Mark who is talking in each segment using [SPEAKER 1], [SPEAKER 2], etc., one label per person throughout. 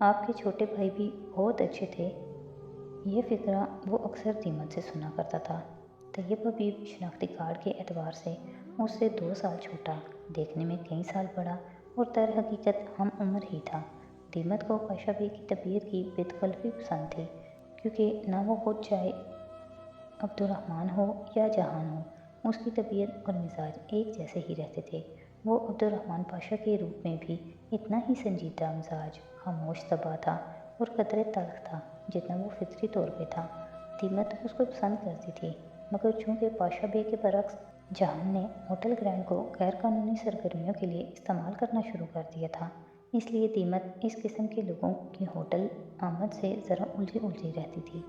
[SPEAKER 1] آپ کے چھوٹے بھائی بھی بہت اچھے تھے۔ یہ فقرہ وہ اکثر دیمت سے سنا کرتا تھا۔ طیب حبیب شناختی کارڈ کے اعتبار سے اس سے 2 سال چھوٹا، دیکھنے میں کئی سال بڑا اور در حقیقت ہم عمر ہی تھا۔ دیمت کو پاشا بے کی طبیعت کی بے تکلفی پسند تھی، کیونکہ نہ وہ خود چاہے عبد الرحمن ہو یا جہان ہو، اس کی طبیعت اور مزاج ایک جیسے ہی رہتے تھے۔ وہ عبد الرحمن پاشا کے روپ میں بھی اتنا ہی سنجیدہ مزاج، خاموش طبع تھا اور قدرے تلخ تھا جتنا وہ فطری طور پہ تھا۔ دیمت اس کو پسند کرتی تھی، مگر چونکہ پاشا بے کے برعکس جہان نے ہوٹل گرینڈ کو غیر قانونی سرگرمیوں کے لیے استعمال کرنا شروع کر دیا تھا، اس لیے دیمت اس قسم کے لوگوں کی ہوٹل آمد سے ذرا الجھی رہتی تھی۔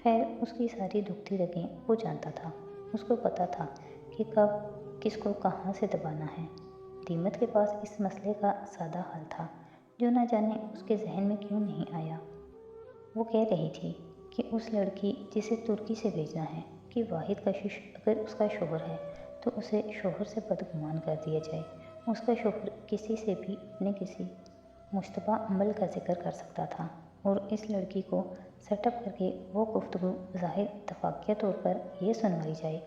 [SPEAKER 1] خیر، اس کی ساری دکھتی رگیں وہ جانتا تھا۔ اس کو پتہ تھا کہ کب کس کو کہاں سے دبانا ہے۔ دیمت کے پاس اس مسئلے کا سادہ حل تھا، جو نہ جانے اس کے ذہن میں کیوں نہیں آیا۔ وہ کہہ رہی تھی کہ اس لڑکی جسے ترکی سے بھیجنا ہے کہ واحد کشش اگر اس کا شوہر ہے تو اسے شوہر سے بدگمان کر دیا جائے۔ اس کا شوہر کسی سے بھی اپنے کسی مشتبہ عمل کا ذکر کر سکتا تھا، اور اس لڑکی کو سیٹ اپ کر کے وہ گفتگو ظاہر اتفاقیہ طور پر یہ سنوائی جائے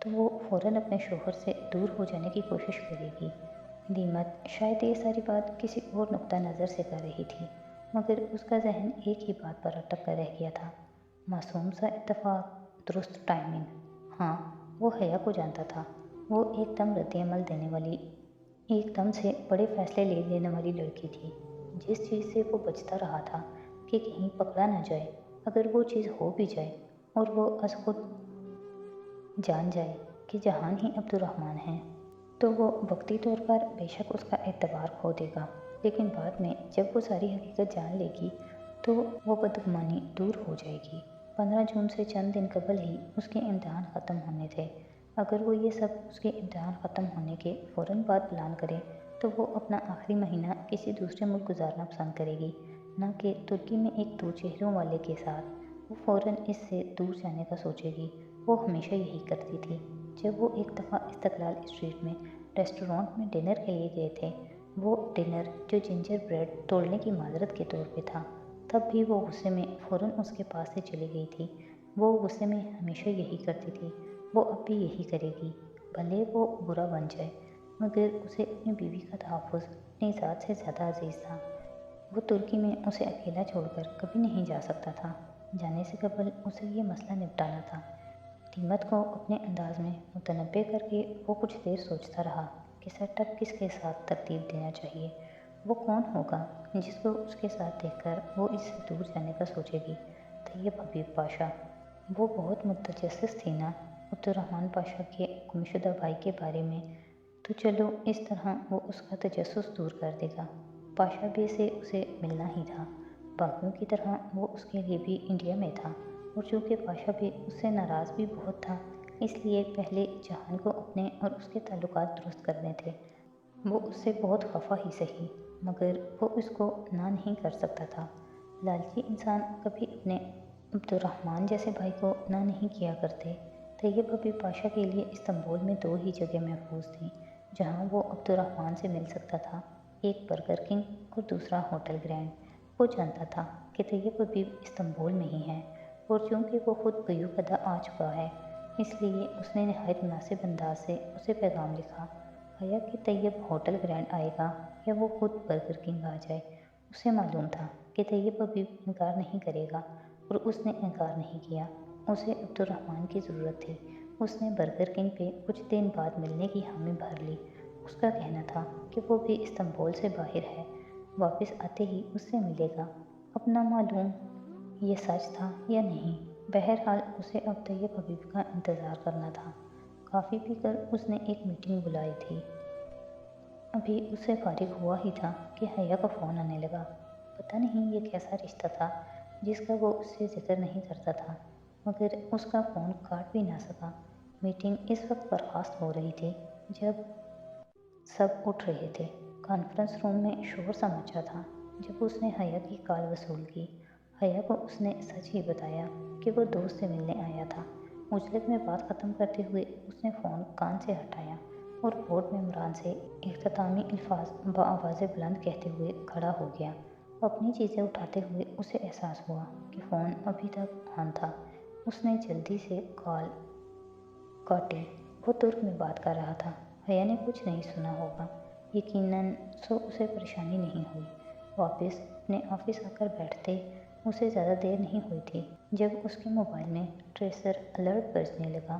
[SPEAKER 1] تو وہ فوراً اپنے شوہر سے دور ہو جانے کی کوشش کرے گی۔ دیمت شاید یہ ساری بات کسی اور نقطہ نظر سے کر رہی تھی، مگر اس کا ذہن ایک ہی بات پر اٹک کر رہ گیا تھا، معصوم سا اتفاق، درست ٹائمنگ۔ ہاں، وہ حیا کو جانتا تھا۔ وہ ایک دم رد عمل دینے والی، ایک دم سے بڑے فیصلے لے لینے والی لڑکی تھی۔ جس چیز سے وہ بچتا رہا تھا کہ کہیں پکڑا نہ جائے، اگر وہ چیز ہو بھی جائے اور وہ از خود جان جائے کہ جہان ہی عبد الرحمن ہے، تو وہ وقتی طور پر بے شک اس کا اعتبار کھو دے گا، لیکن بعد میں جب وہ ساری حقیقت جان لے گی تو وہ بدگمانی دور ہو جائے گی۔ 15 جون سے چند دن قبل ہی اس کے امتحان ختم ہونے تھے۔ اگر وہ یہ سب اس کے امتحان ختم ہونے کے فوراً بعد پلان کرے تو وہ اپنا آخری مہینہ کسی دوسرے ملک گزارنا پسند کرے گی، نہ کہ ترکی میں ایک 2 چہروں والے کے ساتھ۔ وہ فوراً اس سے دور جانے کا سوچے گی۔ وہ ہمیشہ یہی کرتی تھی۔ جب وہ ایک دفعہ استقلال اسٹریٹ میں ریسٹورانٹ میں ڈنر کے لیے گئے تھے، وہ ڈنر جو جنجر بریڈ توڑنے کی معذرت کے طور پہ تھا، تب بھی وہ غصے میں فوراً اس کے پاس سے چلی گئی تھی۔ وہ غصے میں ہمیشہ یہی کرتی تھی، وہ اب بھی یہی کرے گی، بھلے وہ برا بن جائے، مگر اسے اپنی بیوی کا تحفظ اپنی ذات سے زیادہ عزیز تھا۔ وہ ترکی میں اسے اکیلا چھوڑ کر کبھی نہیں جا سکتا تھا۔ جانے سے قبل اسے یہ مسئلہ نپٹانا تھا۔ دیمت کو اپنے انداز میں متنبع کر کے وہ کچھ دیر سوچتا رہا کہ سیٹ اپ کس کے ساتھ ترتیب دینا چاہیے۔ وہ کون ہوگا جس کو اس کے ساتھ دیکھ کر وہ اس سے دور جانے کا سوچے گی؟ طیب حبیب پاشا۔ وہ بہت متجسس تھی نا عبد الرحمن پاشا کے گمشدہ بھائی کے بارے میں، تو چلو اس طرح وہ اس کا تجسس دور کر دے گا۔ پاشا بے سے اسے ملنا ہی تھا، باقیوں کی طرح وہ اس کے لیے بھی انڈیا میں تھا، اور چونکہ پاشا بے اس سے ناراض بھی بہت تھا، اس لیے پہلے جہان کو اپنے اور اس کے تعلقات درست کرنے تھے۔ وہ اس سے بہت خفا ہی سہی، مگر وہ اس کو نہ نہیں کر سکتا تھا۔ لالچی انسان کبھی اپنے عبد الرحمن جیسے بھائی کو نہ نہیں کیا کرتے۔ طیب حبیب پاشا کے لیے استنبول میں 2 ہی جگہ محفوظ تھیں جہاں وہ عبد الرحمن سے مل سکتا تھا، ایک برگر کنگ اور دوسرا ہوٹل گرینڈ۔ وہ جانتا تھا کہ طیب حبیب استنبول میں ہی ہے، اور چونکہ وہ خود بیوقدہ آ چکا ہے، اس لیے اس نے نہایت مناسب انداز سے اسے پیغام لکھا۔ حیا کہ طیب ہوٹل گرینڈ آئے گا یا وہ خود برگر کنگ آ جائے، اسے معلوم تھا کہ طیب حبیب انکار نہیں کرے گا، اور اس نے انکار نہیں کیا۔ اسے عبد الرحمن کی ضرورت تھی۔ اس نے برگر کنگ پہ کچھ دن بعد ملنے کی حامی بھر لی۔ اس کا کہنا تھا کہ وہ بھی استنبول سے باہر ہے، واپس آتے ہی اس سے ملے گا۔ اب نہ معلوم یہ سچ تھا یا نہیں، بہرحال اسے اب طیب حبیب کا انتظار کرنا تھا۔ کافی پی کر اس نے ایک میٹنگ بلائی تھی۔ ابھی اس سے فارغ ہوا ہی تھا کہ حیا کا فون آنے لگا۔ پتہ نہیں یہ کیسا رشتہ تھا جس کا وہ اس سے ذکر نہیں کرتا تھا، مگر اس کا فون کاٹ بھی نہ سکا۔ میٹنگ اس وقت برخاست ہو رہی تھی جب سب اٹھ رہے تھے۔ کانفرنس روم میں شور سا مچا تھا۔ جب اس نے حیا کی کال وصول کی، حیا کو اس نے سچ ہی بتایا کہ وہ دوست سے ملنے آیا تھا۔ عجلت میں بات ختم کرتے ہوئے اس نے فون کان سے ہٹایا اور بورڈ ممبران سے اختتامی الفاظ بآواز بلند کہتے ہوئے کھڑا ہو گیا۔ اپنی چیزیں اٹھاتے ہوئے اسے احساس ہوا کہ فون ابھی تک آن تھا۔ اس نے جلدی سے کال کاٹی۔ وہ ترک میں بات کر رہا تھا۔ حیا نے کچھ نہیں سنا ہوگا یقیناً، سو اسے پریشانی نہیں ہوئی۔ واپس اپنے آفس آ کر بیٹھتے اسے زیادہ دیر نہیں ہوئی تھی جب اس کے موبائل میں ٹریسر الرٹ بجنے لگا۔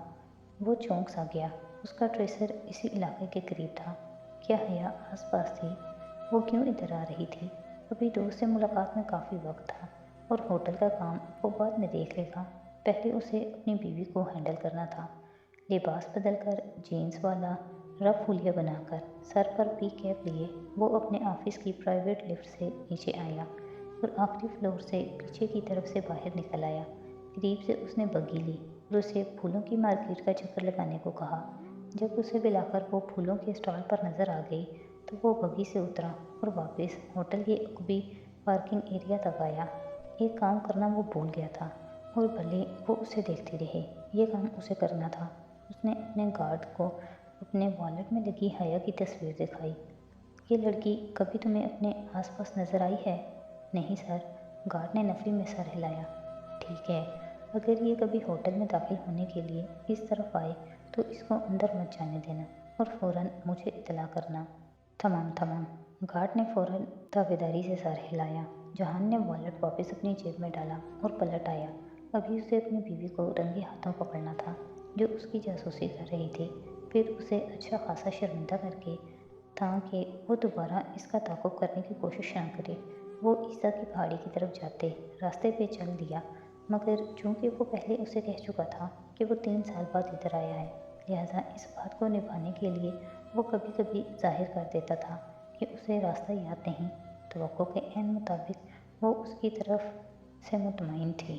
[SPEAKER 1] وہ چونک سا گیا۔ اس کا ٹریسر اسی علاقے کے قریب تھا۔ کیا حیا آس پاس تھی؟ وہ کیوں ادھر آ رہی تھی؟ ابھی دوست سے ملاقات میں کافی وقت تھا اور ہوٹل کا کام وہ بعد میں دیکھ لے گا۔ پہلے اسے اپنی بیوی کو ہینڈل کرنا تھا۔ لباس بدل کر جینس والا رف حلیہ بنا کر سر پر پی کیپ لیے وہ اپنے آفس کی پرائیویٹ لفٹ سے نیچے آیا اور آخری فلور سے پیچھے کی طرف سے باہر نکل آیا۔ قریب سے اس نے بگی لی اور اسے پھولوں کی مارکیٹ کا چکر لگانے کو کہا۔ جب اسے بلا کر وہ پھولوں کے اسٹال پر نظر آ گئی تو وہ بگی سے اترا اور واپس ہوٹل کے عقبی پارکنگ ایریا تک آیا۔ ایک کام کرنا وہ بھول گیا تھا اور بھلے وہ اسے دیکھتی رہے، یہ کام اسے کرنا تھا۔ اس نے اپنے گارڈ کو اپنے والیٹ میں لگی حیا کی تصویر دکھائی۔ یہ لڑکی کبھی تمہیں اپنے آس پاس نظر آئی ہے؟ نہیں سر، گارڈ نے نفی میں سر ہلایا۔ ٹھیک ہے، اگر یہ کبھی ہوٹل میں داخل ہونے کے لیے اس طرف آئے تو اس کو اندر مت جانے دینا اور فوراً مجھے اطلاع کرنا۔ تمام۔ گارڈ نے فوراً دعویداری سے سر ہلایا۔ جہان نے والیٹ واپس اپنی جیب میں ڈالا اور پلٹ آیا۔ ابھی اسے اپنی بیوی کو رنگے ہاتھوں پکڑنا تھا جو اس کی جاسوسی کر رہی تھی، پھر اسے اچھا خاصا شرمندہ کر کے تاکہ وہ دوبارہ اس کا تعاقب کرنے کی کوشش نہ کرے۔ وہ عیسیٰ کی پہاڑی کی طرف جاتے راستے پہ چل دیا، مگر چونکہ وہ پہلے اسے کہہ چکا تھا کہ وہ 3 سال بعد ادھر آیا ہے، لہٰذا اس بات کو نبھانے کے لیے وہ کبھی کبھی ظاہر کر دیتا تھا کہ اسے راستہ یاد نہیں۔ توقع کے عین مطابق وہ اس کی طرف سے مطمئن تھی۔